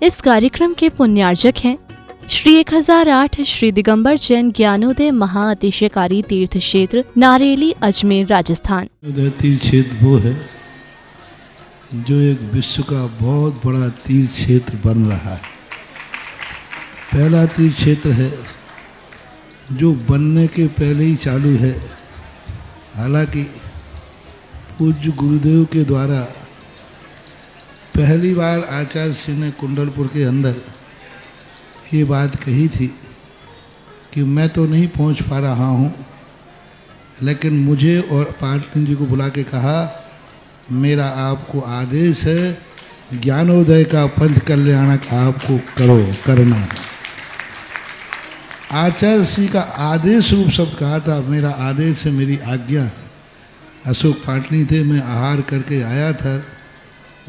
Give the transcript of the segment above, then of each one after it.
इस कार्यक्रम के पुण्यार्जक हैं श्री 1008 श्री दिगंबर जैन ज्ञानोदय महाअतिशयकारी तीर्थ क्षेत्र नारेली अजमेर राजस्थान। तीर्थ क्षेत्र वो है जो एक विश्व का बहुत बड़ा तीर्थ क्षेत्र बन रहा है। पहला तीर्थ क्षेत्र है जो बनने के पहले ही चालू है। हालांकि पूज्य गुरुदेव के द्वारा पहली बार आचार्य श्री ने कुंडलपुर के अंदर ये बात कही थी कि मैं तो नहीं पहुंच पा रहा हूं, लेकिन मुझे और पाटनी जी को बुला के कहा मेरा आपको आदेश है, ज्ञानोदय का पंथ कल्याणक आपको करना है। आचार्य श्री का आदेश रूप शब्द कहा था, मेरा आदेश है, मेरी आज्ञा। अशोक पाटनी थे, मैं आहार करके आया था,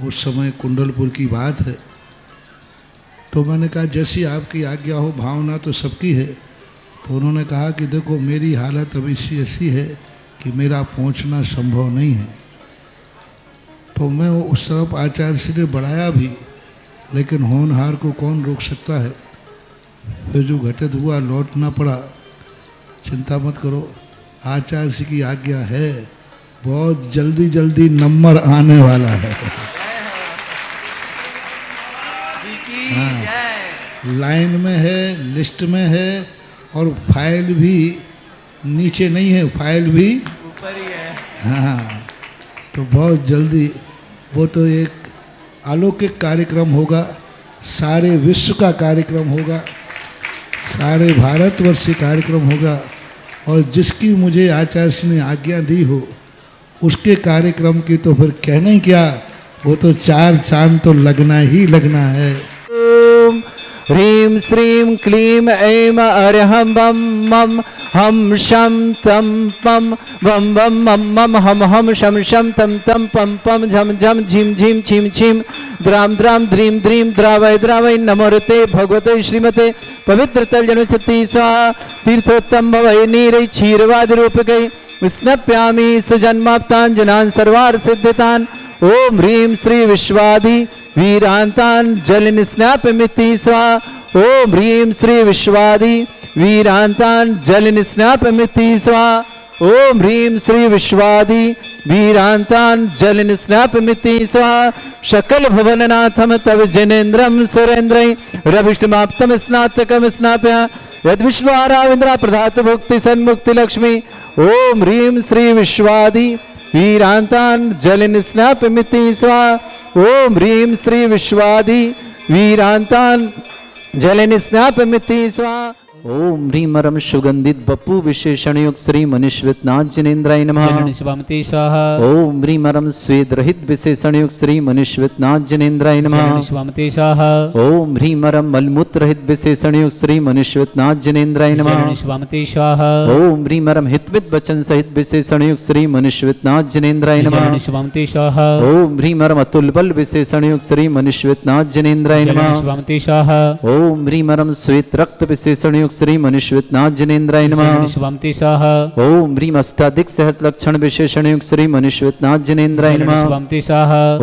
उस समय कुंडलपुर की बात है। तो मैंने कहा जैसी आपकी आज्ञा हो, भावना तो सबकी है। तो उन्होंने कहा कि देखो मेरी हालत अभी ऐसी है कि मेरा पहुंचना संभव नहीं है। तो मैं वो उस तरफ आचार्य श्री ने बढ़ाया भी, लेकिन होनहार को कौन रोक सकता है। फिर जो घटित हुआ लौटना पड़ा। चिंता मत करो, आचार्य श्री की आज्ञा है, बहुत जल्दी जल्दी नंबर आने वाला है। हाँ, लाइन में है, लिस्ट में है, और फाइल भी नीचे नहीं है, फाइल भी ऊपर ही है। हाँ, तो बहुत जल्दी वो तो एक अलौकिक कार्यक्रम होगा, सारे विश्व का कार्यक्रम होगा, सारे भारतवर्ष का कार्यक्रम होगा। और जिसकी मुझे आचार्य ने आज्ञा दी हो उसके कार्यक्रम की तो फिर कहना ही क्या, वो तो 4 चांद तो लगना ही लगना है। ओम ह्रीं श्रीं क्लीं ऐं अरहं बम मम हम शम तम पम बम बम मम मम हम शम शम तम तम पम पम झम झम झिम झिम छिम छिम द्राम द्राम द्रीम द्रीम द्रावय द्रावय नमोरते भगवते श्रीमते पवित्र तल जनसती स्वाहा तीर्थोत्तम भवै नीरै क्षीरवाद रूपकै स्नप्यामि सजन्माप्तान् जनान् सर्वार्थ सिद्धितान्। ओम ह्रीं श्री विश्वादि वीरांतान जल स्नापमिति स्वाहा। ओम ह्रीं श्री विश्वादि वीरांतान जल स्नापमिति स्वाहा। ओम ह्रीं श्री विश्वादि वीरांतान जल स्नापमिति स्वाहा। शकल भुवननाथम तव जनेन्द्रम सुरेन्द्रै रविष्टमाप्तम स्नातकम स्नाप्य यद विश्वाराविंद्रा प्रधात भुक्ति सन्मुक्ति लक्ष्मी। ओम ह्रीं श्री विश्वादि वीरांतान जल स्नापमिति स्वाहा। ओम ह्रीं श्री विश्वादि वीरांतान जल स्नापमिति स्वाहा। ओम ह्रीं मरम सुगंधित बपू विशेषण युक्त श्री मनुष्यनाथ जिनेन्द्राय नमः। ओम ह्रीं मरम स्वेद रहित विशेषण युक्त श्री मनुष्यनाथ जिनेन्द्राय नमः। ओम ह्रीं मरम मलमूत्र रहित विशेषण युक्त श्री मनुष्यनाथ जिनेन्द्राय नमः। ओम ह्रीं मरम हितवित वचन सहित विशेषण युक्त श्री मनुष्यनाथ जिनेन्द्राय नमः। ओम ह्रीं मरम अतुल बल विशेषण युक्त श्री मनुष्यनाथ जिनेन्द्राय नमः। ओम ह्रीं मरम श्वेत रक्त विशेषण युक्त श्री मनुष्यनाथ जिनेन्द्राय नमः। ओम ह्रीं अष्टाधिक सहत लक्षण विशेषण युक्त श्री मनुष्यनाथ जिनेन्द्राय नमः।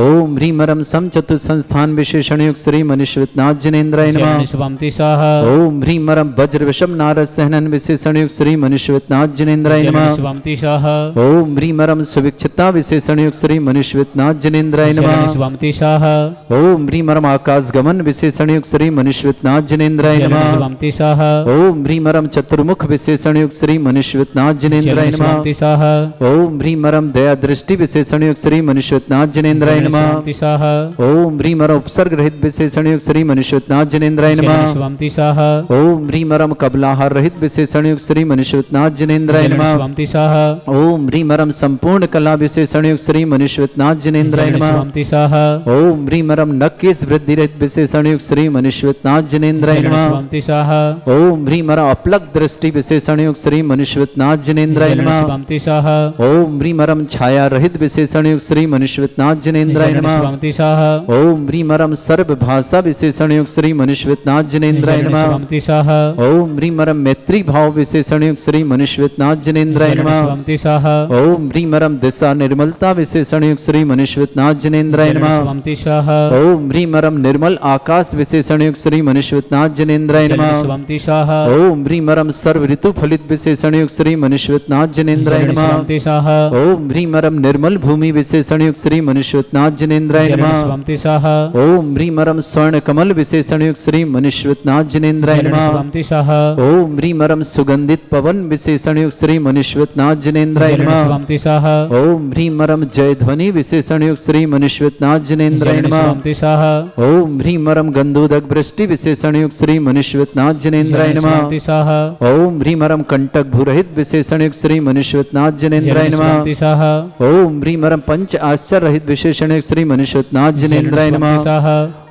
ओम ह्रीं मरम सम चतुर संस्थान विशेषण युक्त श्री मनुष्यनाथ जिनेन्द्राय नमः। ओम ह्रीं मरम वज्र विषम नारद सहनन विशेषण युक्त श्री मनुष्यनाथ जिनेन्द्राय नमः। ओम ह्रीं मरम सुविक्षिता विशेषण युक्त श्री मनुष्यनाथ जिनेन्द्राय नमः। ओम ह्रीं मरम आकाश गमन विशेषण युक्त श्री मनुष्यनाथ जिनेन्द्राय नमः। ओम ह्रीं मरम चतुर्मुख विशेषण युक्त श्री मनुष्यनाथ जिनेन्द्राय नमः। ओम ह्रीं मरम दया दृष्टि विशेषण युक्त श्री मनुष्यनाथ जिनेन्द्राय नमः। ओम ह्रीं मरम उपसर्ग रहित विशेषण युक्त श्री मनुष्यनाथ जिनेन्द्राय नमः। ओम ह्रीं मरम कबलाहार रहित विशेषण युक्त श्री मनुष्यनाथ जिनेन्द्राय नमः। ओम ह्रीं मरम संपूर्ण कला विशेषण युक्त श्री मनुष्यनाथ जिनेन्द्राय नमः। ओम ह्रीं मरम नकेश वृद्धि रहित विशेषण युक्त श्री मनुष्यनाथ जिनेन्द्राय नमः। ओम ह्रीमरम अपलक दृष्टि विशेषण युक्त श्री मनुष्यनाथ जिनेन्द्राय नमः। स्वामी शाह ओम ह्रीमरम छाया रहित विशेषण युक्त श्री मनुष्यनाथ जिनेन्द्राय नमः। स्वामी शाह ओम ह्रीमरम सर्व भाषा विशेषण युक्त श्री मनुष्यनाथ जिनेन्द्राय नमः। स्वामी शाह ओम ह्रीमरम मैत्री भाव विशेषण युक्त श्री मनुष्यनाथ जिनेन्द्राय नमः। स्वामी शाह ओम ह्रीमरम दिशा निर्मलता विशेषण युक्त श्री मनुष्यनाथ जिनेन्द्राय नमः। स्वामी शाह ओम ह्रीमरम निर्मल आकाश विशेषण युक्त श्री मनुष्यनाथ जिनेन्द्राय नमः। स्वामी शाह ओम ह्रीमरम सर्व ऋतु फलित विशेषण युक्त श्री मनुष्यनाथ जिनेन्द्राय नमः। स्वामी शाह ओम ह्रीमरम निर्मल भूमि विशेषण युक्त श्री मनुष्यनाथ जिनेन्द्राय नमः। स्वामी शाह ओम ह्रीमरम स्वर्ण कमल विशेषण युक्त श्री मनुष्यनाथ जिनेन्द्राय नमः। स्वामी शाह ओम ह्रीमरम सुगंधित पवन विशेषण युक्त श्री मनुष्यनाथ जिनेन्द्राय नमः। स्वामी शाह ओम ह्रीमरम जय ध्वनि विशेषण युक्त श्री मनुष्यनाथ जिनेन्द्राय नमः। स्वामी शाह ओम ह्रीमरम गंधोदक वृष्टि विशेषण युक्त श्री मनुष्यनाथ जिनेन्द्राय नमः। स्वामी शाह ओम ह्रीमरम कंटक भूरहित विशेषण युक्त श्री मनुष्यनाथ जिनेन्द्राय नमः। स्वामी शाह ओम ह्रीमरम पंच आश्चर्य रहित विशेषण युक्त श्री मनुष्यनाथ जिनेन्द्राय नमः। शाह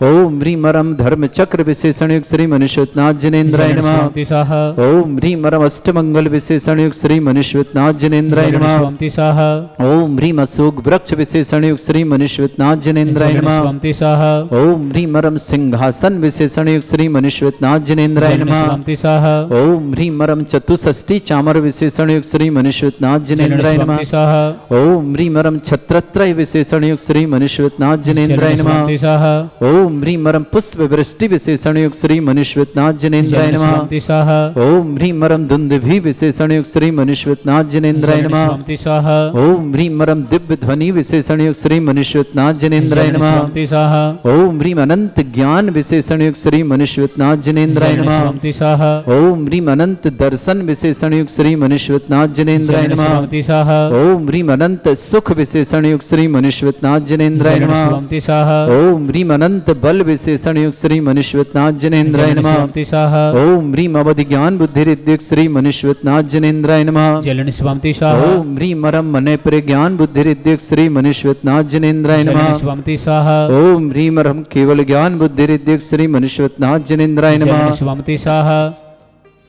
ओम ह्रीमरम धर्म चक्र विशेषण युक्त श्री मनुष्यनाथ जिनेन्द्राय नमः। स्वामी शाह ओम ह्रीमरम अष्टमंगल विशेषण युक्त श्री मनुष्यनाथ जिनेन्द्राय नमः। स्वामी शाह ओम ह्रीम अशोक वृक्ष विशेषण युक्त श्री मनुष्यनाथ जिनेन्द्राय नमः। स्वामी शाह ओम ह्रीमरम सिंहासन विशेषण युक्त श्री मनुष्यनाथ जिनेन्द्राय नमः। स्वामी शाह ओम ह्रीमरम चतुष्षष्टि चामर विशेषण युक्त श्री मनुष्यनाथ जिनेन्द्राय नमः। स्वामी शाह ओम ह्रीमरम छत्रत्रय विशेषण युक्त श्री मनुष्यनाथ जिनेन्द्राय नमः। स्वामी शाह ओम ह्रीमरम पुष्प वृष्टि विशेषण युक्त श्री मनुष्यनाथ जिनेन्द्राय नमः। स्वामी शाह ओम ह्रीमरम दुंदुभि विशेषण युक्त श्री मनुष्यनाथ जिनेन्द्राय नमः। स्वामी शाह ओम ह्रीमरम दिव्य ध्वनि विशेषण युक्त श्री मनुष्यनाथ जिनेन्द्राय नमः। स्वामी शाह ओम ह्रीम अनंत ज्ञान विशेषण युक्त श्री मनुष्यनाथ जिनेन्द्राय नमः। स्वामी शाह ओम ह्रीम अनंत दर्शन विशेषण युक्त श्री मनुष्यनाथ जिनेन्द्राय नमः। स्वामी शाह ओम ह्रीम अनंत सुख विशेषण युक्त श्री मनुष्यनाथ जिनेन्द्राय नमः। स्वामी शाह ओम ह्रीम अनंत बल विशेषण युक्त श्री मनुष्यनाथ जिनेन्द्राय नमः। स्वामी शाह ओम ह्रीम अवधि ज्ञान बुद्धि रिद्युक्त श्री मनुष्यनाथ जिनेन्द्राय नमः। जलन स्वामी शाह ओम ह्रीम मरम मने प्रे ज्ञान बुद्धि रिद्युक्त श्री मनुष्यनाथ जिनेन्द्राय नमः। स्वामी शाह ओम ह्रीम रम केवल ज्ञान बुद्धि रिद्युक्त श्री मनुष्यनाथ जिनेन्द्राय नमः। स्वामी शाह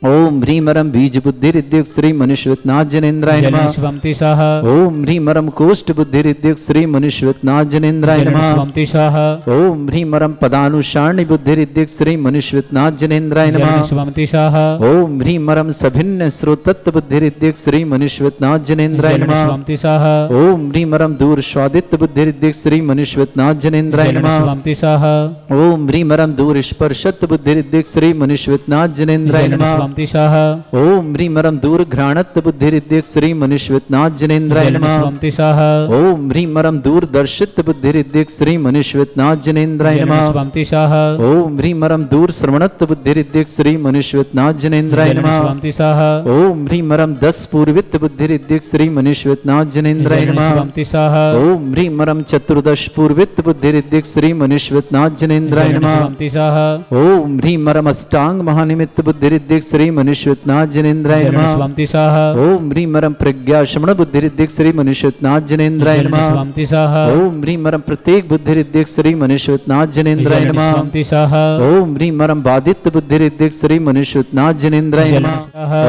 ओम ह्रीमरम बीज बुद्धि रिद्युक्त श्री मनुष्यनाथ जिनेन्द्राय नमः। स्वामी शाह ओम ह्रीमरम कोष्ठ बुद्धि रिद्युक्त श्री मनुष्यनाथ जिनेन्द्राय नमः। स्वामी शाह ओम ह्रीमरम पदानुसारणी बुद्धि रिद्युक्त श्री मनुष्यनाथ जिनेन्द्राय नमः। स्वामी शाह ओम ह्रीमरम सभिन्न श्रोतत्व बुद्धि रिद्युक्त श्री मनुष्यनाथ जिनेन्द्राय नमः। स्वामी शाह ओम ह्रीमरम दूर स्वादित्य बुद्धि रिद्युक्त श्री मनुष्यनाथ जिनेन्द्राय नमः। स्वामी शाह ओम ह्रीमरम दूर स्पर्शत्व बुद्धि रिद्युक्त श्री मनुष्यनाथ जिनेन्द्राय नमः। स्वामी शाह ओम ह्रीमरम दूर घ्राणत्व बुद्धि रिद्युक्त श्री मनुष्यनाथ जिनेन्द्राय नमः। स्वामी शाह ओम ह्रीमरम दूर दर्शित्व बुद्धि रिद्युक्त श्री मनुष्यनाथ जिनेन्द्राय नमः। स्वामी शाह ओम ह्रीमरम दूर श्रवणत्व बुद्धि रिद्युक्त श्री मनुष्यनाथ जिनेन्द्राय नमः। स्वामी शाह ओम ह्रीमरम 10 पूर्वित्व बुद्धि रिद्युक्त श्री मनुष्यनाथ जिनेन्द्राय नमः। स्वामी शाह ओम ह्रीमरम 14 पूर्वित्व बुद्धि रिद्युक्त श्री मनुष्यनाथ जिनेन्द्राय नमः। स्वामी शाह ओम ह्रीमरम अष्टांग महानिमित्त बुद्धि रिद्युक्त श्री मनुष्यनाथ जिनेन्द्राय नमः। स्वामी शाह ओम ह्रीमरम प्रज्ञा शमण बुद्धि रिद्युक्त श्री मनुष्यनाथ जिनेन्द्राय नमः। स्वामी शाह ओम ह्रीमरम प्रत्येक बुद्धि रिद्युक्त श्री मनुष्यनाथ जिनेन्द्राय नमः। स्वामी शाह ओम ह्रीमरम बाधित्य बुद्धि रिद्युक्त श्री मनुष्यनाथ जिनेन्द्राय नमः।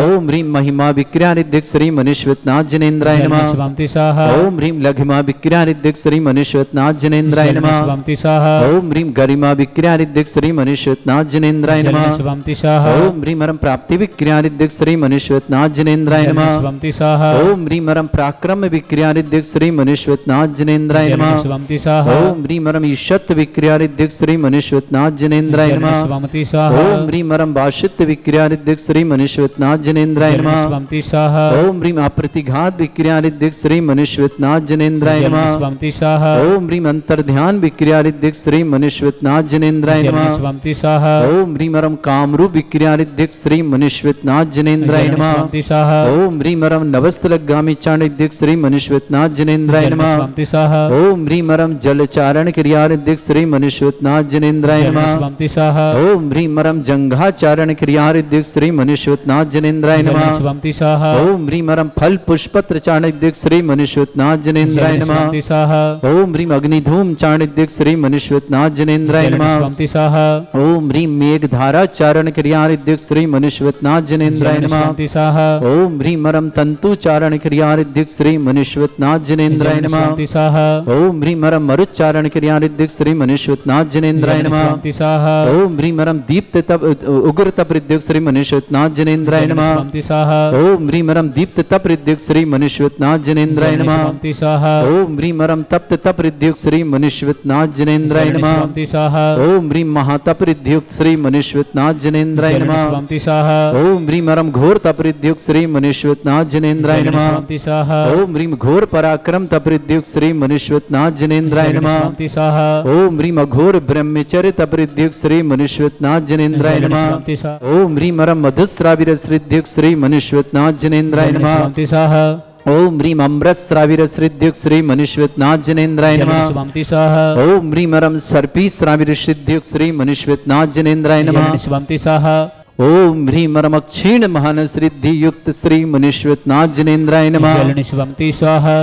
ओम ह्रीम महिमा विक्रिया रिद्युक्त श्री मनुष्यनाथ जिनेन्द्राय नमः। स्वामी शाह ओम ह्रीम लघिमा विक्रिया रिद्युक्त श्री मनुष्यनाथ जिनेन्द्राय नमः। स्वामी शाह ओम ह्रीम गरिमा विक्रिया रिद्युक्त श्री मनुष्यनाथ जिनेन्द्राय नमः। स्वामी शाह ओम ह्रीमरम प्राप्ति विक्रिया रिद्युक्त श्री मनुष्यनाथ जिनेन्द्राय नमः। स्वामी शाह ओम ह्रीमरम पराक्रम विक्रिया रिद्युक्त श्री मनुष्यनाथ जिनेन्द्राय नमः। स्वामी शाह ओम ह्रीमरम ईशत विक्रिया रिद्युक्त श्री मनुष्यनाथ जिनेन्द्राय नमः। स्वामी शाह ओम ह्रीमरम वाशित विक्रिया रिद्युक्त श्री मनुष्यनाथ जिनेन्द्राय नमः। स्वामी शाह ओम ह्रीम अप्रतिघात विक्रिया रिद्युक्त श्री मनुष्यनाथ जिनेन्द्राय नमः। स्वामी शाह ओम ह्रीम अंतर्ध्यान विक्रिया रिद्युक्त श्री मनुष्यनाथ जिनेन्द्राय नमः। स्वामी शाह ओम ह्रीमरम कामरूप विक्रिया रिद्युक्त श्री मनुष्यनाथ जिनेन्द्राय नमः। स्वामी शाह ओम ह्रीमरम नवस्तलगामी चाणिद्युक्त श्री मनुष्यनाथ जिनेन्द्राय नमः। स्वामी शाह ओम ह्रीमरम जलचारण क्रिया रिद्युक्त श्री मनुष्यनाथ जिनेन्द्राय नमः। स्वामी शाह ओम ह्रीमरम जंघाचारण क्रिया रिद्युक्त श्री मनुष्यनाथ जिनेन्द्राय नमः। स्वामी शाह ओम ह्रीमरम फल पुष्पत्र चाणिद्युक्त श्री मनुष्यनाथ जिनेन्द्राय नमः। स्वामी शाह ओम ह्रीम अग्निधूम चाणिद्युक्त श्री मनुष्यनाथ जिनेन्द्राय नमः। स्वामी शाह ओम ह्रीम मेघधारा चारण क्रिया रिद्युक्त श्री मनुष्य मुनिश्वतनाथ जनेन्द्राय नमः। शांति स्वाहा ओम ह्रीं मरम तंतु चारण क्रियारिद्धिक श्री मुनिश्वतनाथ जनेन्द्राय नमः। शांति स्वाहा ओम ह्रीं मरम मरुच्चारण क्रियारिद्धिक श्री मुनिश्वतनाथ जनेन्द्राय नमः। शांति स्वाहा ओम ह्रीं मरम दीप्त तप उग्र तप रिद्धिक श्री मुनिश्वतनाथ जनेन्द्राय नमः। शांति स्वाहा ओम ह्रीं मरम दीप्त तप रिद्धिक श्री मुनिश्वतनाथ जनेन्द्राय नमः। शांति स्वाहा ओम ह्रीं मरम तप्त तप रिद्धिक श्री मुनिश्वतनाथ जनेन्द्राय नमः। शांति स्वाहा ओम ह्रीं महातप रिद्धियुक्त श्री मुनिश्वतनाथ जनेन्द्राय नमः। शांति स्वाहा ओम ह्रीं मरम घोर तप रिद्धियुक्त श्री मुनिश्वतनाथ जनेन्द्राय नमः। शांति स्वाहा ओम ह्रीं घोर पराक्रम तप रिद्धियुक्त श्री मुनिश्वतनाथ जनेन्द्राय नमः। शांति स्वाहा ओम ह्रीं अघोर ब्रह्मचर्य तप रिद्धियुक्त श्री मुनिश्वतनाथ जनेन्द्राय नमः। शांति स्वाहा ओम ह्रीं मरम मधुस्राविरस रिद्धियुक्त श्री मुनिश्वतनाथ जनेन्द्राय नमः। शांति स्वाहा ओम ह्रीं अमृतस्राविरस रिद्धियुक्त श्री मुनिश्वतनाथ जनेन्द्राय नमः। शांति स्वाहा ओम ह्रीं मरम सर्पी श्राविरस रिद्धियुक्त श्री मुनिश्वतनाथ जनेन्द्राय नमः। शांति स्वाहा ओम ह्रीं मरम क्षीण महानस रिद्धि युक्त श्री मुनिश्वतनाथ जनेन्द्राय नमः। शांति स्वाहा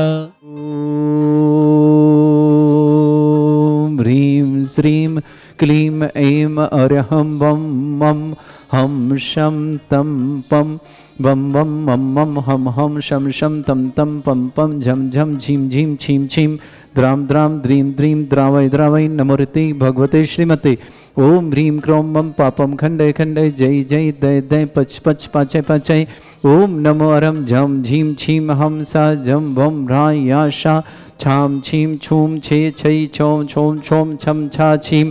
ओम ह्रीं श्रीं क्लीं ऐं अरहं वं मं हम शं तं पं वं वं मं मं हम हम शं शं तं तं पं पं झं झं झीं झीं छीं छीं द्रां द्रां द्रीं द्रीं द्रावय द्रावय नमोर्ति भगवते श्रीमते। ओम ह्रीं क्रों मम पापम खंडय खंडय जय जय दय दय पच पच पाचय पाचय। ओम नमो अरम झम झीं छीं हम सा झम भम ह्रा या शा छाम छीं छूम छे छै छौम छौम छौम छम छा छीं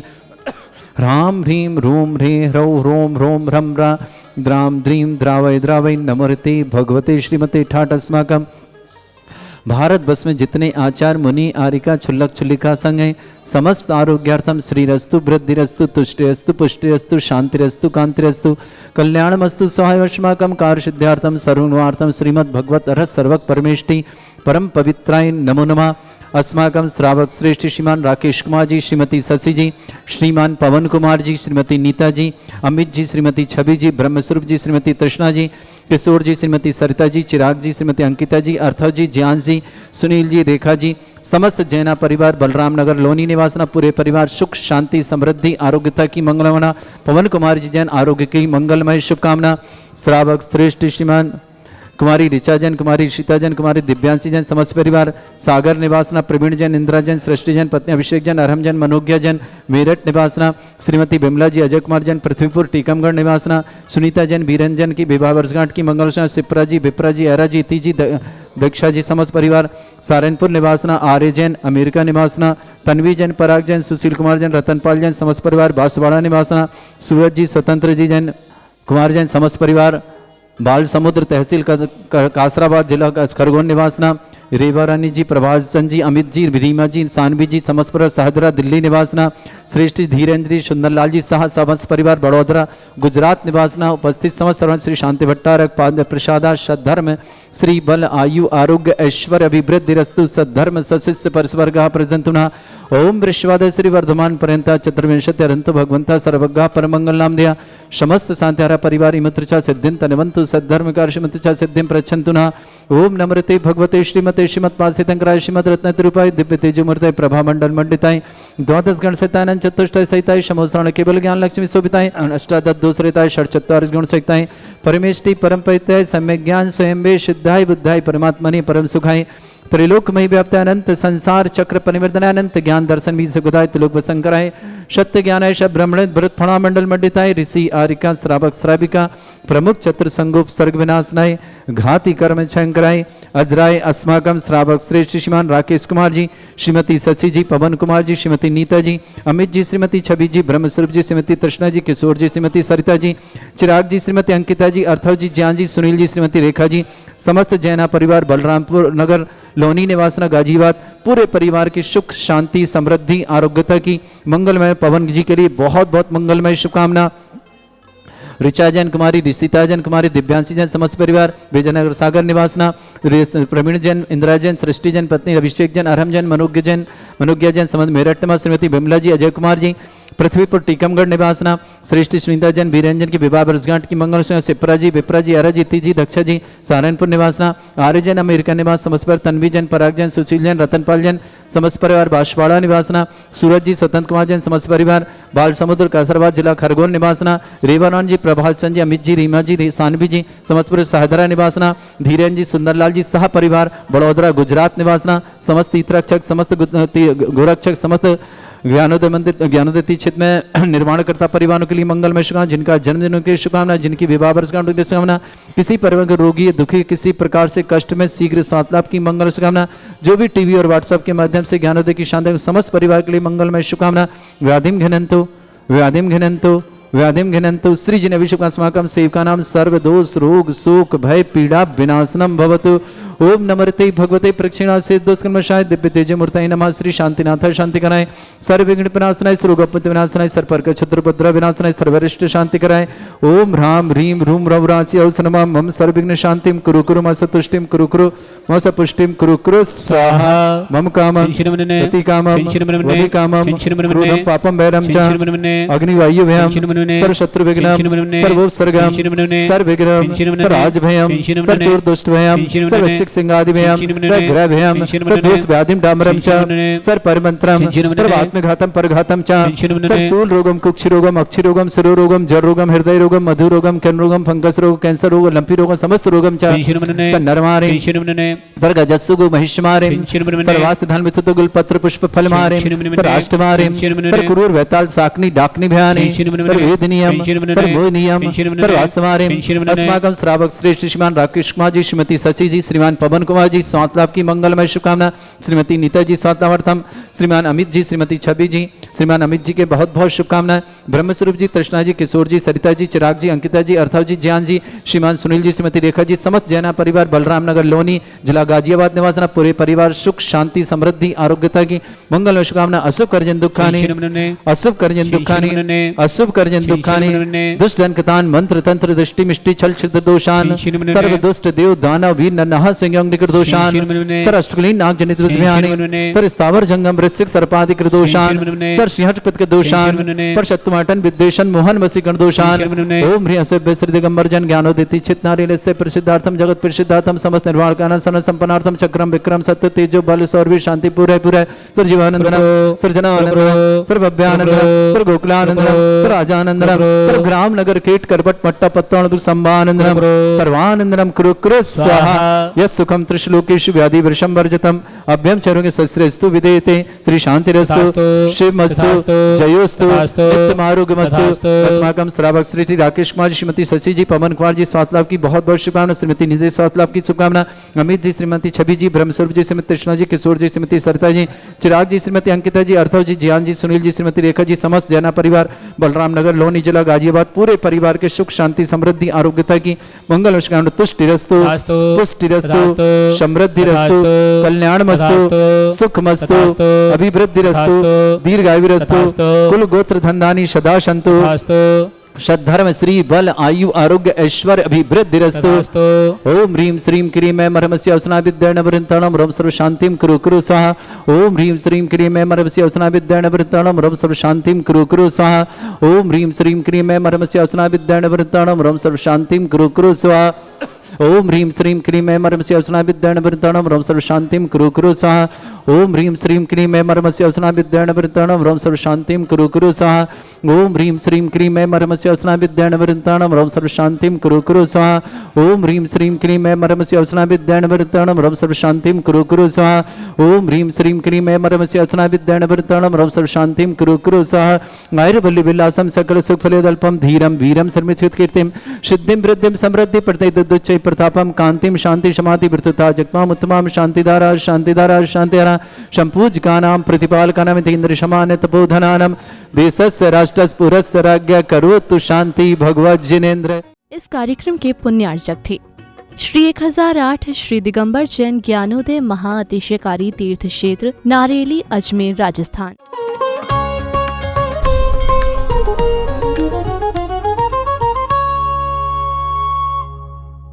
ह्रां ह्रीं रूं ह्रीं ह्रौं ह्रों ह्रों ह्रं ह्रा द्रां द्रीं द्रावय द्रावय नमोर्ते भगवते श्रीमते। ठाट अस्माकं भारत वर्ष में जितने आचार मुनि आरिका छुल्लक छुल्लिका संघ हैं समस्त आरोग्यार्थम श्रीरस्तु वृद्धिरस्तु तुष्टिरस्तु पुष्टिरस्तु शांतिरस्तु कांतिरस्तु कल्याणमस्तु सहायवश्माकं कार्यसिद्ध्यार्थम सर्वगुणार्थम श्रीमद् भगवत अर्हत सर्वक परमेष्टि परम पवित्राय नमो नमः। अस्माकं श्रावक श्रेष्ठ श्रीमान राकेश कुमार जी, श्रीमती शशि जी, श्रीमान पवन कुमार जी, श्रीमती नीता जी, अमित जी, श्रीमती छवि जी, ब्रह्मस्वरूप जी, श्रीमती तृष्णा जी, किशोर जी, श्रीमती सरिता जी, चिराग जी, श्रीमती अंकिता जी, अर्थव जी, ज्ञान जी, सुनील जी, रेखा जी, समस्त जैना परिवार, बलराम नगर लोनी निवासना पूरे परिवार सुख शांति समृद्धि आरोग्यता की मंगलमना। पवन कुमार जी जैन आरोग्य की मंगलमय शुभकामना। श्रावक श्रेष्ठ श्रीमान कुमारी ऋचा जैन, कुमारी शीता जैन, कुमारी दिव्यांशी जैन, समस्त परिवार, सागर निवासना प्रवीण जैन, इंदिरा जैन, सृष्टि जैन, पत्नी अभिषेक जैन, अरहम जैन, मनोज्ञा जैन, मेरठ निवासना, श्रीमती बिमला जी, अजय कुमार जैन, पृथ्वीपुर टीकमगढ़ निवासना, सुनीता जैन, बीरन जैन की विवाह वर्षगांठ की मंगलषा, सिप्रा जी, विप्रा जी, एरा जी, इति जी, दीक्षा जी, समस्त परिवार, सारनपुर निवासना, आर्य जैन, अमेरिका निवासना, तन्वी जैन, पराग जैन, सुशील कुमार जैन, रतनपाल जैन, समस्त परिवार, बांसवाड़ा निवासना, सूरज जी, स्वतंत्र जी जैन, कुमार जैन, समस्त परिवार, बाल समुद्र तहसील कासराबाद जिला खरगोन निवासना, रेवा रानी जी, प्रभास चंद जी, अमित जी, रीमा जी, सानवी जी, समस्त परिवार, सहदरा दिल्ली निवासना, श्रेष्ठ धीरेन्द्र जी, सुंदरलाल जी शाह, समस्त परिवार, बड़ौदरा गुजरात निवासना, उपस्थित समस्त सर्वंत श्री शांति भट्टारक पाद प्रसादा सद्धर्म श्री बल आयु आरोग्य ऐश्वर्य अभिवृद्धि रस्तु सद्धर्म सशिष्य परस्वर्ग प्रजंतुना। ओम वृश्वादय श्री वर्धमान पर्यंत चतुर्विंशति अरंत भगवंता सर्वज्ञ परमंगल नाम दिया समस्त शांतिहारा परिवार इमत्रचा सिद्धिं तनवंतु सद्धर्म कार्य सिद्धिं प्रच्छन्तुना। ओम नमृते भगवते श्रीमते श्रीमत्पासितंकराय श्रीमद रत्न तिरुपाय दिव्य तेजोमूर्तये प्रभा मंडल मंडिताय द्वादश गण सहिताय चतुष्टय सहिताय समोसरण केवल ज्ञान लक्ष्मी शोभिताय अष्टादश दोषरिताय षट्चत्वारिश गुण सहिताय परमेष्टि परम परित्याय सम्यक ज्ञान स्वयं वे सिद्धाय बुद्धाय परमात्मनि परम सुखाय त्रिलोकमयी व्याप्ताय अनंत संसार चक्र परिवर्तनाय अनंत ज्ञान दर्शन बीज सुखदाय त्रिलोक वसंकराय सत्य ज्ञानाय ब्रह्मण भरत फणा मंडल मंडिताय ऋषि आरिका श्रावक श्राविका प्रमुख चतुर संगोप सर्ग विनाशनाय घाति कर्म शंकराय अजराय अस्माकम श्रावक श्रेष्ठ श्रीमान राकेश कुमार जी, श्रीमती शशि जी, पवन कुमार जी, श्रीमती नीता जी, अमित जी, श्रीमती छवि जी, ब्रह्मस्वरूप जी, श्रीमती तृष्णा जी, किशोर जी, श्रीमती सरिता जी, चिराग जी, श्रीमती अंकिता जी, अर्थव जी, ज्ञान जी, सुनील जी, श्रीमती रेखा जी, समस्त जैना परिवार, बलरामपुर नगर लोनी निवासना गाजीबाद पूरे परिवार की सुख शांति समृद्धि आरोग्यता की मंगलमय पवन जी के लिए बहुत बहुत मंगलमय शुभकामना। ऋचा जैन कुमारी, ऋषिता जैन कुमारी, दिव्यांशी जैन, समस्त परिवार, विजयनगर सागर निवासना, प्रवीण जैन, इंदिरा जैन, सृष्टि जैन, पत्नी अभिषेक जैन, अरहम जैन, मनोज्ञा जैन, समस्त मेरठ निवास, श्रीमती बिमला जी, अजय कुमार जी, पृथ्वीपुर टीकमगढ़ निवासना श्रेष्ठ सुनीता जैन वीरेंजन की विवाह वर्षगांठ की मंगल से सिप्रा जी विप्रा जी अरा जी तीजी दक्षा जी सहारनपुर निवासना आर्य जैन अमेरिका निवास समस्त पर तन्वी जैन पराग जैन सुशील जैन रतनपाल जैन समस्त परिवार बांसवाड़ा निवासना सूरज जी स्वतंत्र कुमार जैन समस्त परिवार बाल समुद्र कासरबाद जिला खरगोन निवासना रेवानंद जी प्रभात जी अमित जी रीमा जी सानवी जी समस्त परिवार सहदरा निवासना धीरेन जी सुंदरलाल जी सह परिवार बड़ौदरा गुजरात निवासना समस्त तीर्थरक्षक समस्त गोरक्षक समस्त ज्ञानोदय मंदिर ज्ञानोदय क्षेत्र में निर्माणकर्ता परिवारों के लिए मंगलमय शुभकामना, जिनका जन्मदिन की शुभकामना, जिनकी विवाह वर्षगांठ की शुभकामना, किसी परिवार के रोगी दुखी किसी प्रकार से कष्ट में शीघ्र स्वास्थ्य लाभ की मंगल शुभकामना, जो भी टीवी और व्हाट्सएप के माध्यम से ज्ञानोदय की शांति समस्त परिवार के लिए मंगलमय शुभकामना। व्याधिम घिनंतो व्याधिम घिनंतु श्री जिन अभिषेकास्माकं सेवका नाम सर्व दोष रोग शोक भय पीड़ा विनाशनम भवतु। ओम नमर्ते भगवते प्रक्षिणा से दोषकर्मशाय दिव्य तेज मूर्तये नमः। श्री शांतिनाथ शांति कराए, सर्व विघ्न विनाशनाय, सर्वगोपति विनाशनाय, सर्पर्क छत्रपद्र विनाशनाय, सर्वरिष्ट शांति कराए। ओम ह्राम ह्रीम ह्रूम रवरासि औसनमा मम सर्वविघ्न शांतिम कुरु कुरु म सतुष्टिम कुरु कुरु म सपुष्टिम कुरु कुरु स्वाहा। मम कामं प्रति कामं वदि कामं क्रोधं पापं वैरं च अग्निवायुभयं सर्वशत्रुविघ्नं सर्वोपसर्गं सर्वविघ्नं सर्वराजभयं सर्वचोरदुष्टभयं सर्वसिक सिंहादिभयं सर्वग्रहभयं सर्वदोषव्याधिं डामरं च सर्वपरिमन्त्रं सर्वात्मघातं परघातं च सर्वशूलरोगं कुक्षिरोगं अक्षिरोगं शिरोरोगं जररोगं हृदयरोगं मधुरोगं कर्णरोगं फंगस रोग कैंसर रोग लंपी रोगं समस्त रोगं च सर्वनरमारे सर्वगजस्सुगु महिषमारे सर्वासिधन वितुत गुलपत्र पुष्प फलमारे सर्वाष्टमारे सर्वकुरूर वैताल साकनी डाकनी भयानि सर्ववेदनीयं सर्वमोहनीयं सर्वासमारे अस्माकं श्रावक श्रेष्ठ श्रीमान राकेश कुमार जी, श्रीमती सची जी, श्रीमान पवन कुमार जी स्वास्थ्य लाभ की मंगलमय शुभकामना। श्रीमती नीता जी स्वास्थ्य लाभार्थम, श्रीमान अमित जी, श्रीमती छवि जी, श्रीमान अमित जी के बहुत बहुत शुभकामनाएं। ब्रह्मस्वरूप जी, तृष्णा जी, किशोर जी, सरिता जी, चिराग जी, अंकिता जी, अर्थव जी, ज्ञान जी, श्रीमान सुनील जी, श्रीमती रेखा जी, समस्त जैना परिवार बलराम नगर लोनी जिला गाजियाबाद निवासना पूरे परिवार सुख शांति समृद्धि आरोग्यता की मंगलमय शुभकामना। अशुभ कर्जन दुखानी अशुभ कर्जन दुखानी अशुभ कर्जन दुखानी दुष्ट अंकतान मंत्र तंत्र दृष्टि मिष्टि छल छिद्र दोषान सर्व दुष्ट देव दानव वीर नन्हा संयोग निकट दोषान सर अष्टकुलीन नाग जनित दुष्भयानि सर स्थावर जंगम वृश्चिक सर्पादिक दोषान सर सिंहट कृत दोषान पर शत्रुमाटन विद्वेषण मोहन वसीकरण दोषान ओम ह्रीं असिभ्य श्री दिगंबर जन ज्ञानोदिति चित नारीलस्य प्रसिद्धार्थम जगत प्रसिद्धार्थम समस्त निर्वाण कारण सन संपन्नार्थम चक्रम विक्रम सत्य तेजो बल सौरवीर शांति पूरे पूरे सर जीवानंदनम सर जनानंदनम सर भव्यानंदनम सर गोकुलानंदनम सर राजानंदनम सर ग्राम नगर कीट करपट मट्टा पत्तन संभानंदनम सर्वानंदनम कुरु कुरु स्वाहा। यस सुखम त्रिश्लोकेषु व्याधि वृषम वर्जितम अभ्यम चरुंगे शस्त्रेस्तु विदेते श्री शांतिरस्तु शिवमस्तु जयोस्तु नित्यमारोग्यमस्तु। अस्माकं श्रावक श्री राकेश कुमार जी, श्रीमती शशि जी, पवन कुमार जी स्वास्थ्य लाभ की बहुत बहुत शुभकामना। श्रीमती निधि स्वास्थ्य लाभ की शुभकामना। अमित जी, श्रीमती छवि जी, ब्रह्मस्वरूप जी, श्रीमती कृष्णा जी, किशोर जी, श्रीमती सरिता जी, चिराग जी, श्रीमती अंकिता जी, अर्थव जी, ज्ञान जी, सुनील जी, श्रीमती रेखा जी, समस्त जैना परिवार बलराम नगर लोनी जिला गाजियाबाद पूरे परिवार के सुख शांति समृद्धि आरोग्यता की मंगल शुभकामना। तुष्टिरस्तु पुष्टिरस्तु समृद्धिरस्तु कल्याणमस्तु सुखमस्तु अभिवृद्धिरस्तु दीर्घायुरस्तु कुल गोत्र धनधानी सदा सन्तु सद्धर्म श्री बल आयु आरोग्य ऐश्वर्य अभिवृद्धिरस्तु। ओम ह्रीं श्रीं क्रीं मैं मरमस्य अवसना विद्येन वृंतणम रम सर्व शांतिं कुरु कुरु स्वाहा। ओम ह्रीं श्रीं क्रीं मैं मरमस्य अवसना विद्येन वृंतणम रम सर्व शांतिं कुरु कुरु स्वाहा। ओम ह्रीं श्रीं क्रीं मैं मरमस्य अवसना विद्येन वृंतणम रम सर्व शांतिं कुरु कुरु स्वाहा। ओम ह्रीं श्रीं क्रीं मैं मरमस्य अवसना विद्येन वृंतणम रम सर्व शांतिं कुरु कुरु स्वाहा। ओम ह्रीं श्रीं क्रीं मैं मरमस्य अवसना विद्येन वृंतणम रम सर्व शांतिं कुरु कुरु स्वाहा। ओम ह्रीं श्रीं क्रीं मैं मरमस्य अवसना विद्येन वृंतणम रम सर्व शांतिं कुरु कुरु स्वाहा। ओम ह्रीं श्रीं क्रीं मैं मरमस्य अवसना विद्येन वृंतणम रम सर्व शांतिं कुरु कुरु स्वाहा। ओम ह्रीं श्रीं क्रीं मैं मरमस्य अवसना विद्येन वृंतणम रम सर्व शांतिं कुरु कुरु स्वाहा। आयुर्बल्ली विलासम सकल सुख फलोदल्पम धीरम वीरम सर्वमिच्छित कीर्तिम सिद्धिं वृद्धिं समृद्धि प्रत्यय प्रतापम कांतिम शांति समाधि वृत्तता जगताम उत्तमाम शांतिधारा शांतिधारा शांतिधारा संपूज का नाम प्रतिपाल का नाम इंद्र समान तपोधनानम देशस्य राष्ट्रस्य पुरस्य राज्ञ करोतु शांति भगवत जिनेन्द्र। इस कार्यक्रम के पुण्यार्चक थे श्री 1008 श्री दिगंबर जैन ज्ञानोदय महाअतिशयकारी तीर्थ क्षेत्र नारेली अजमेर राजस्थान।